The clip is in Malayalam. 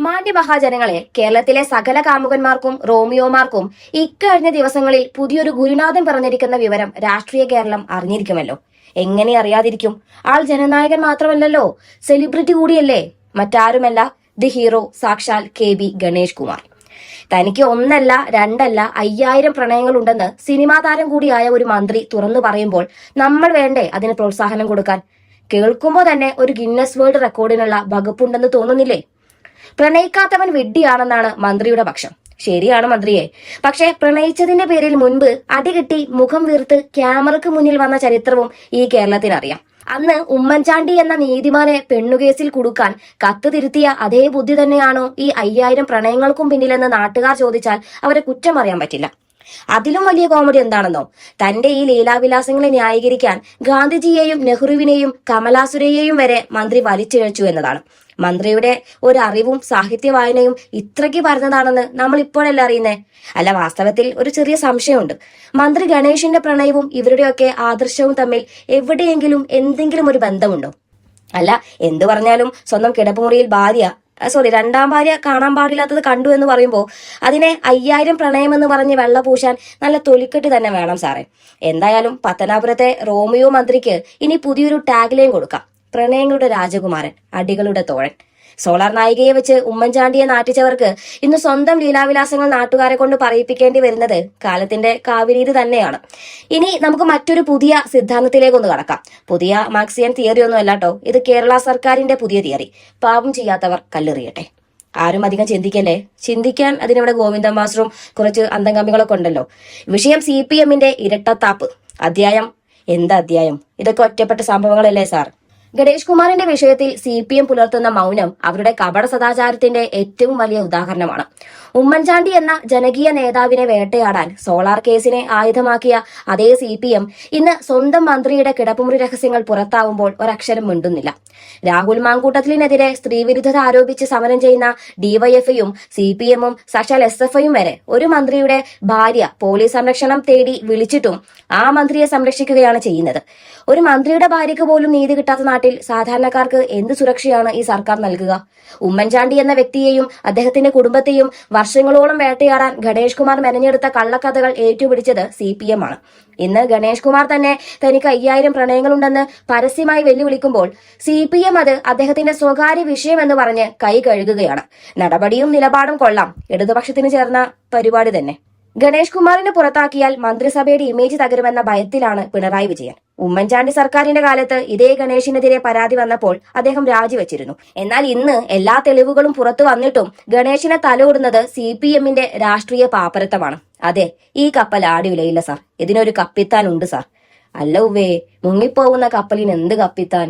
മാന്യ മഹാജനങ്ങളെ, കേരളത്തിലെ സകല കാമുകന്മാർക്കും റോമിയോമാർക്കും ഇക്കഴിഞ്ഞ ദിവസങ്ങളിൽ പുതിയൊരു ഗുരുനാഥൻ പറഞ്ഞിരിക്കുന്ന വിവരം രാഷ്ട്രീയ കേരളം അറിഞ്ഞിരിക്കുമല്ലോ. എങ്ങനെ അറിയാതിരിക്കും? ആൾ ജനനായകൻ മാത്രമല്ലല്ലോ, സെലിബ്രിറ്റി കൂടിയല്ലേ. മറ്റാരുമല്ല, ദി ഹീറോ സാക്ഷാൽ KB ഗണേഷ് കുമാർ. തനിക്ക് ഒന്നല്ല രണ്ടല്ല 5000 പ്രണയങ്ങളുണ്ടെന്ന് സിനിമാ താരം കൂടിയായ ഒരു മന്ത്രി തുറന്നു പറയുമ്പോൾ നമ്മൾ വേണ്ടേ അതിന് പ്രോത്സാഹനം കൊടുക്കാൻ? കേൾക്കുമ്പോൾ തന്നെ ഒരു ഗിന്നസ് വേൾഡ് റെക്കോർഡിനുള്ള വകുപ്പുണ്ടെന്ന് തോന്നുന്നില്ലേ? പ്രണയിക്കാത്തവൻ വിഡ്ഢിയാണെന്നാണ് മന്ത്രിയുടെ പക്ഷം. ശരിയാണ് മന്ത്രിയെ. പക്ഷെ പ്രണയിച്ചതിന്റെ പേരിൽ മുൻപ് അടികിട്ടി മുഖം വീർത്ത് ക്യാമറയ്ക്ക് മുന്നിൽ വന്ന ചരിത്രവും ഈ കേരളത്തിനറിയാം. അന്ന് ഉമ്മൻചാണ്ടി എന്ന നീതിമാനെ പെണ്ണുകേസിൽ കുടുക്കാൻ കത്ത് തിരുത്തിയ അതേ ബുദ്ധി തന്നെയാണോ ഈ 5000 പ്രണയങ്ങൾക്കും പിന്നിലെന്ന് നാട്ടുകാർ ചോദിച്ചാൽ അവരെ കുറ്റം പറയാൻ പറ്റില്ല. അതിലും വലിയ കോമഡി എന്താണെന്നോ, തന്റെ ഈ ലീലാവിലാസങ്ങളെ ന്യായീകരിക്കാൻ ഗാന്ധിജിയെയും നെഹ്റുവിനെയും കമലാസുരയെയും വരെ മന്ത്രി വലിച്ചിഴച്ചു എന്നതാണ്. മന്ത്രിയുടെ ഒരു അറിവും സാഹിത്യ വായനയും ഇത്രയ്ക്ക് പറഞ്ഞതാണെന്ന് നമ്മൾ ഇപ്പോഴല്ല അറിയുന്നേ. അല്ല, വാസ്തവത്തിൽ ഒരു ചെറിയ സംശയമുണ്ട്. മന്ത്രി ഗണേഷിന്റെ പ്രണയവും ഇവരുടെയൊക്കെ ആദർശവും തമ്മിൽ എവിടെയെങ്കിലും എന്തെങ്കിലും ഒരു ബന്ധമുണ്ടോ? അല്ല, എന്തു പറഞ്ഞാലും സ്വന്തം കിടപ്പുമുറിയിൽ രണ്ടാം ഭാര്യ കാണാൻ പാടില്ലാത്തത് കണ്ടു എന്ന് പറയുമ്പോൾ അതിനെ 5000 പ്രണയം എന്ന് പറഞ്ഞ് വെള്ള പൂശാൻ നല്ല തൊലിക്കെട്ട് തന്നെ വേണം സാറേ. എന്തായാലും പത്തനാപുരത്തെ റോമിയോ മന്ത്രിക്ക് ഇനി പുതിയൊരു ടാഗ് ലൈൻ കൊടുക്കാം: പ്രണയങ്ങളുടെ രാജകുമാരൻ, അടികളുടെ തോഴൻ. സോളാർ നായികയെ വെച്ച് ഉമ്മൻചാണ്ടിയെ നാട്ടിച്ചവർക്ക് ഇന്ന് സ്വന്തം ലീലാവിലാസങ്ങൾ നാട്ടുകാരെ കൊണ്ട് പറയിപ്പിക്കേണ്ടി വരുന്നത് കാലത്തിന്റെ കാവിരീതി തന്നെയാണ്. ഇനി നമുക്ക് മറ്റൊരു പുതിയ സിദ്ധാന്തത്തിലേക്കൊന്ന് കടക്കാം. പുതിയ മാർക്സിയൻ തിയറി ഒന്നും അല്ലാട്ടോ, ഇത് കേരള സർക്കാരിന്റെ പുതിയ തിയറി. പാപം ചെയ്യാത്തവർ കല്ലെറിയട്ടെ. ആരും അധികം ചിന്തിക്കല്ലേ. ചിന്തിക്കാൻ അതിനിവിടെ ഗോവിന്ദ മാസ്റ്ററും കുറച്ച് അന്തംഗമികളൊക്കെ ഉണ്ടല്ലോ. വിഷയം CPMന്റെ ഇരട്ടത്താപ്പ്. അധ്യായം എന്താ അധ്യായം? ഇതൊക്കെ ഒറ്റപ്പെട്ട സംഭവങ്ങളല്ലേ സാർ? ഗണേഷ് കുമാറിന്റെ വിഷയത്തിൽ CPM പുലർത്തുന്ന മൗനം അവരുടെ കപട സദാചാരത്തിന്റെ ഏറ്റവും വലിയ ഉദാഹരണമാണ്. ഉമ്മൻചാണ്ടി എന്ന ജനകീയ നേതാവിനെ വേട്ടയാടാൻ സോളാർ കേസിനെ ആയുധമാക്കിയ അതേ CPM ഇന്ന് സ്വന്തം മന്ത്രിയുടെ കിടപ്പുമുറി രഹസ്യങ്ങൾ പുറത്താവുമ്പോൾ ഒരക്ഷരം മിണ്ടുന്നില്ല. രാഹുൽ മാങ്കൂട്ടത്തിലിനെതിരെ സ്ത്രീവിരുദ്ധത ആരോപിച്ച് സമരം ചെയ്യുന്ന DYFയും CPMും സാക്ഷാൽ SFIയും വരെ ഒരു മന്ത്രിയുടെ ഭാര്യ പോലീസ് സംരക്ഷണം തേടി വിളിച്ചിട്ടും ആ മന്ത്രിയെ സംരക്ഷിക്കുകയാണ് ചെയ്യുന്നത്. ഒരു മന്ത്രിയുടെ ഭാര്യയ്ക്ക് പോലും നീതി കിട്ടാത്ത നാട്ടിൽ സാധാരണക്കാർക്ക് എന്ത് സുരക്ഷയാണ് ഈ സർക്കാർ നൽകുക? ഉമ്മൻചാണ്ടി എന്ന വ്യക്തിയെയും അദ്ദേഹത്തിന്റെ കുടുംബത്തെയും വർഷങ്ങളോളം വേട്ടയാടാൻ ഗണേഷ് കുമാർ മെനഞ്ഞെടുത്ത കള്ളക്കഥകൾ ഏറ്റുപിടിച്ചത് CPM ആണ്. ഇന്ന് ഗണേഷ് കുമാർ തന്നെ തനിക്ക് 5000 പ്രണയങ്ങളുണ്ടെന്ന് പരസ്യമായി വെല്ലുവിളിക്കുമ്പോൾ CPM അത് അദ്ദേഹത്തിന്റെ സ്വകാര്യ വിഷയമെന്ന് പറഞ്ഞ് കൈ കഴുകുകയാണ്. നടപടിയും നിലപാടും കൊള്ളാം, ഇടതുപക്ഷത്തിന് ചേർന്ന പരിപാടി തന്നെ. ഗണേഷ് കുമാറിനെ പുറത്താക്കിയാൽ മന്ത്രിസഭയുടെ ഇമേജ് തകരുമെന്ന ഭയത്തിലാണ് പിണറായി വിജയൻ. ഉമ്മൻചാണ്ടി സർക്കാരിന്റെ കാലത്ത് ഇതേ ഗണേഷിനെതിരെ പരാതി വന്നപ്പോൾ അദ്ദേഹം രാജിവെച്ചിരുന്നു. എന്നാൽ ഇന്ന് എല്ലാ തെളിവുകളും പുറത്തു വന്നിട്ടും ഗണേഷിനെ തലോടുന്നത് CPMന്റെ രാഷ്ട്രീയ പാപ്പരത്തമാണ്. അതെ, ഈ കപ്പൽ ആടിവിലയില്ല സാർ, ഇതിനൊരു കപ്പിത്താൻ ഉണ്ട് സാർ. അല്ല ഉവ്വേ, മുങ്ങിപ്പോകുന്ന കപ്പലിന് എന്ത് കപ്പിത്താൻ?